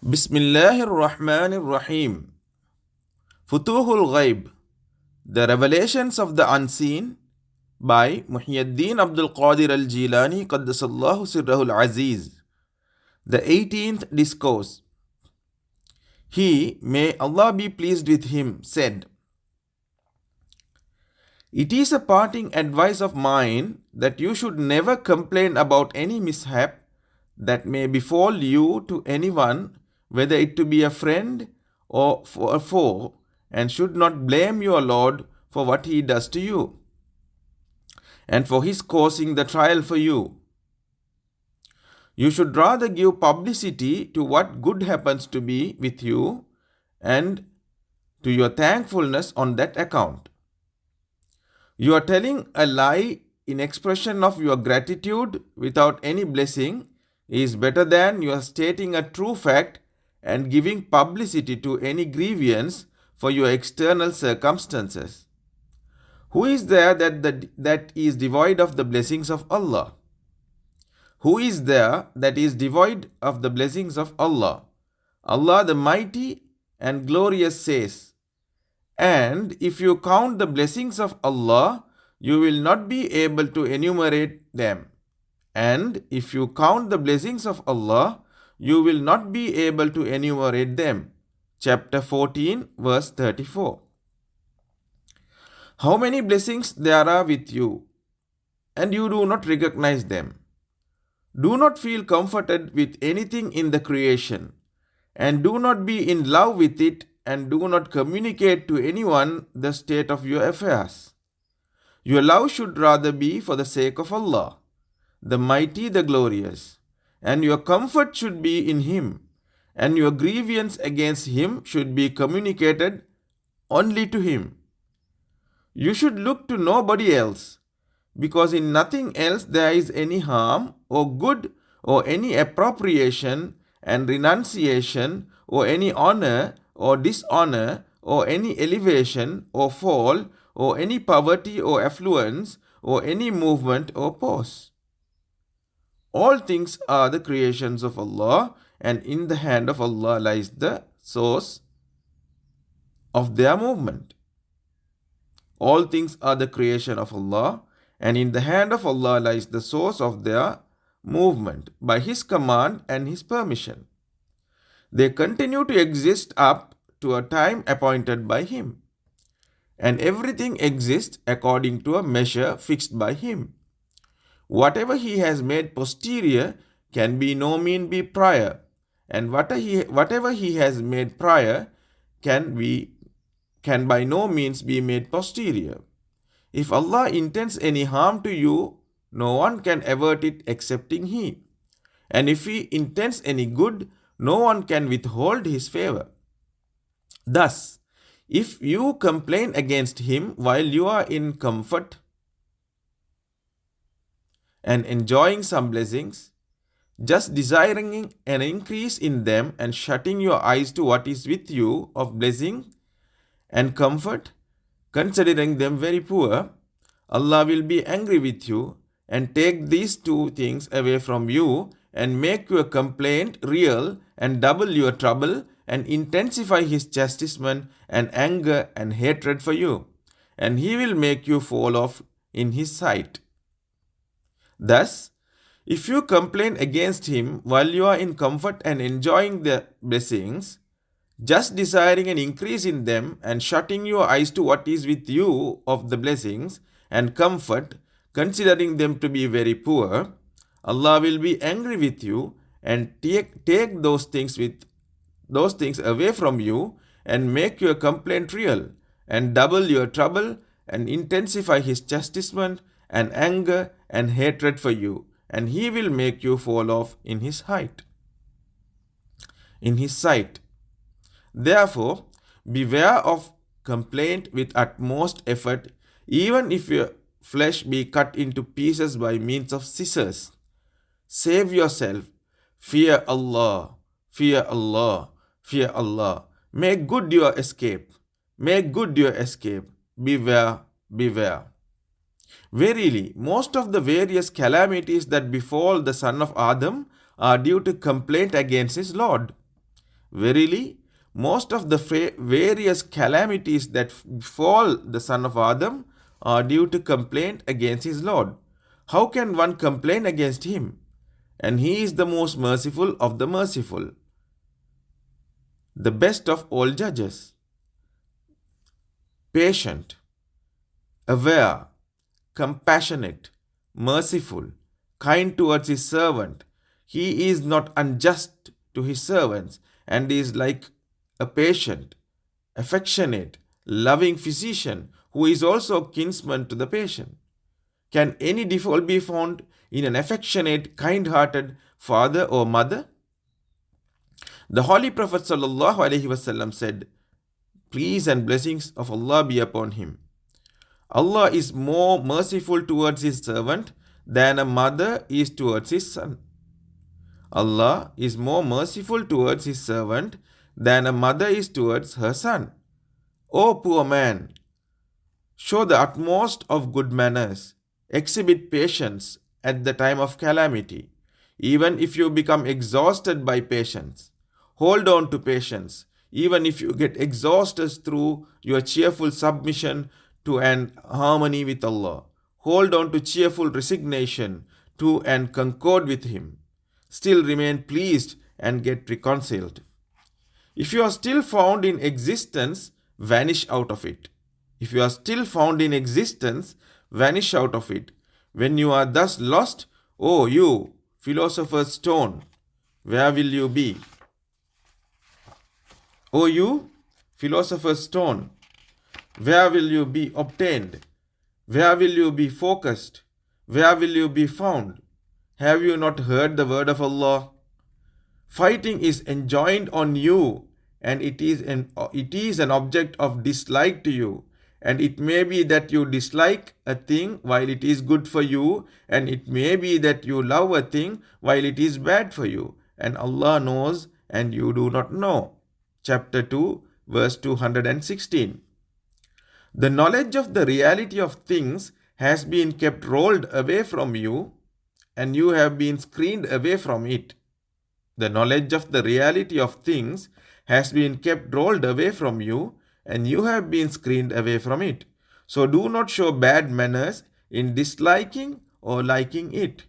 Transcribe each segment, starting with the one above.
Bismillahir Rahmanir Rahim. Futuh Al Ghaib. The Revelations of the Unseen by Muhiyyaddeen Qadir Al Gilani Qaddasallahu Sirrahul Azeez. The 18th Discourse. He, may Allah be pleased with him, said, "It is a parting advice of mine that you should never complain about any mishap that may befall you to anyone, whether it to be a friend or for a foe, and should not blame your Lord for what he does to you, and for his causing the trial for you. You should rather give publicity to what good happens to be with you, and to your thankfulness on that account. You are telling a lie in expression of your gratitude without any blessing is better than you are stating a true fact and giving publicity to any grievance for your external circumstances. Who is there that is devoid of the blessings of Allah? Who is there that is devoid of the blessings of Allah? Allah the Mighty and Glorious says, and if you count the blessings of Allah, you will not be able to enumerate them. And if you count the blessings of Allah, you will not be able to enumerate them. Chapter 14, verse 34. How many blessings there are with you, and you do not recognize them. Do not feel comforted with anything in the creation, and do not be in love with it, and do not communicate to anyone the state of your affairs. Your love should rather be for the sake of Allah, the Mighty, the Glorious, and your comfort should be in Him, and your grievance against Him should be communicated only to Him. You should look to nobody else, because in nothing else there is any harm or good or any appropriation and renunciation or any honor or dishonor or any elevation or fall or any poverty or affluence or any movement or pause. All things are the creations of Allah, and in the hand of Allah lies the source of their movement. All things are the creation of Allah, and in the hand of Allah lies the source of their movement by His command and His permission. They continue to exist up to a time appointed by Him, and everything exists according to a measure fixed by Him. Whatever He has made posterior can by no means be prior, and whatever He has made prior can by no means be made posterior. If Allah intends any harm to you, no one can avert it excepting He. And if He intends any good, no one can withhold His favor. Thus, if you complain against Him while you are in comfort and enjoying some blessings, just desiring an increase in them and shutting your eyes to what is with you of blessing and comfort, considering them very poor, Allah will be angry with you and take these two things away from you and make your complaint real and double your trouble and intensify His chastisement and anger and hatred for you, and He will make you fall off in His sight. Thus, if you complain against Him while you are in comfort and enjoying the blessings, just desiring an increase in them and shutting your eyes to what is with you of the blessings and comfort, considering them to be very poor, Allah will be angry with you and take those things away from you and make your complaint real and double your trouble and intensify His chastisement and anger and hatred for you, and He will make you fall off in His sight. Therefore, beware of complaint with utmost effort, even if your flesh be cut into pieces by means of scissors. Save yourself. Fear Allah. Fear Allah. Fear Allah. Make good your escape. Make good your escape. Beware. Beware. Verily, most of the various calamities that befall the son of Adam are due to complaint against his Lord. Verily, most of the various calamities that befall the son of Adam are due to complaint against his Lord. How can one complain against him? And he is the most merciful of the merciful, the best of all judges, patient, aware, compassionate, merciful, kind towards his servant. He is not unjust to his servants and is like a patient, affectionate, loving physician who is also kinsman to the patient. Can any default be found in an affectionate, kind-hearted father or mother? The Holy Prophet ﷺ said, "Peace and blessings of Allah be upon him. Allah is more merciful towards his servant than a mother is towards his son. Allah is more merciful towards his servant than a mother is towards her son. O poor man, show the utmost of good manners, exhibit patience at the time of calamity, even if you become exhausted by patience. Hold on to patience, even if you get exhausted through your cheerful submission to an harmony with Allah. Hold on to cheerful resignation to and concord with Him. Still remain pleased and get reconciled. If you are still found in existence, vanish out of it. If you are still found in existence, vanish out of it. When you are thus lost, O you, philosopher's stone, where will you be? O you, philosopher's stone, where will you be obtained? Where will you be focused? Where will you be found? Have you not heard the word of Allah? Fighting is enjoined on you, and it is an object of dislike to you. And it may be that you dislike a thing while it is good for you, and it may be that you love a thing while it is bad for you. And Allah knows, and you do not know. Chapter 2, verse 216. The knowledge of the reality of things has been kept rolled away from you, and you have been screened away from it. The knowledge of the reality of things has been kept rolled away from you, and you have been screened away from it. So do not show bad manners in disliking or liking it.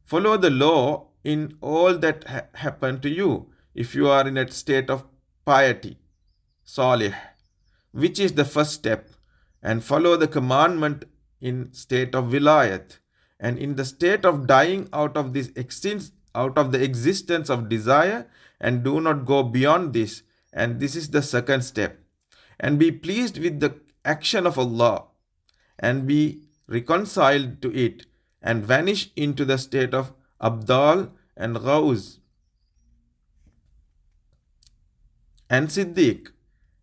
Follow the law in all that happen to you, if you are in a state of piety, salih, which is the first step, and follow the commandment in state of vilayat, and in the state of dying out of the existence of desire, and do not go beyond this, and this is the second step. And be pleased with the action of Allah, and be reconciled to it, and vanish into the state of Abdal and Ghauz and Siddiq.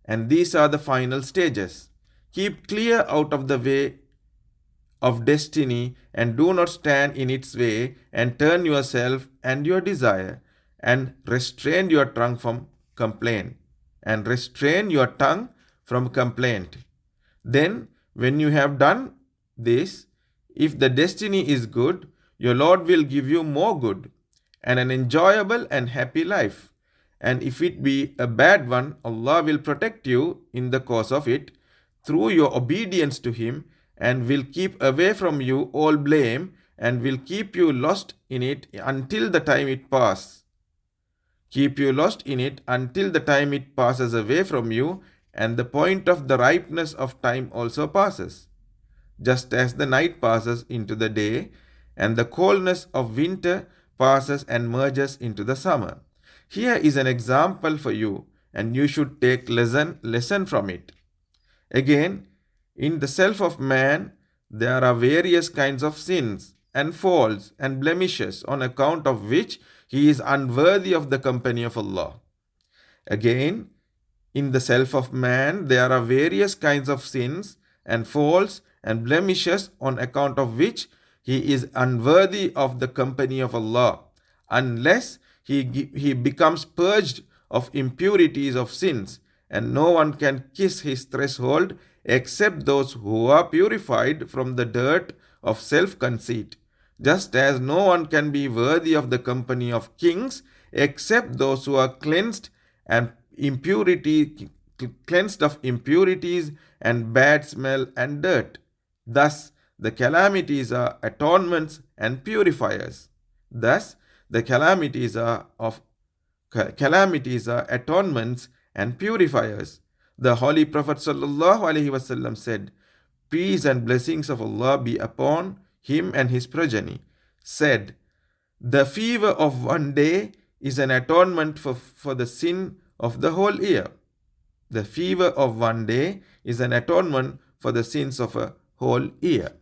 And these are the final stages. Keep clear out of the way of destiny, and do not stand in its way, and turn yourself and your desire, and restrain your tongue from complaint. Then, when you have done this, if the destiny is good, your Lord will give you more good, and an enjoyable and happy life. And if it be a bad one, Allah will protect you in the course of it through your obedience to Him, and will keep away from you all blame, and will keep you lost in it until the time it passes. Keep you lost in it until the time it passes away from you, and the point of the ripeness of time also passes. Just as the night passes into the day, and the coldness of winter passes and merges into the summer. Here is an example for you, and you should take lesson from it. Again, in the self of man, there are various kinds of sins and faults and blemishes on account of which he is unworthy of the company of Allah. Again, in the self of man, there are various kinds of sins and faults and blemishes on account of which he is unworthy of the company of Allah, unless he becomes purged of impurities of sins, and no one can kiss his threshold except those who are purified from the dirt of self-conceit, just as no one can be worthy of the company of kings except those who are cleansed and impurity, cleansed of impurities and bad smell and dirt. Thus, the calamities are atonements and purifiers. Thus, the calamities are atonements and purifiers. The Holy Prophet ﷺ said, "Peace and blessings of Allah be upon him and his progeny," said, "The fever of one day is an atonement for the sin of the whole year." The fever of one day is an atonement for the sins of a whole year.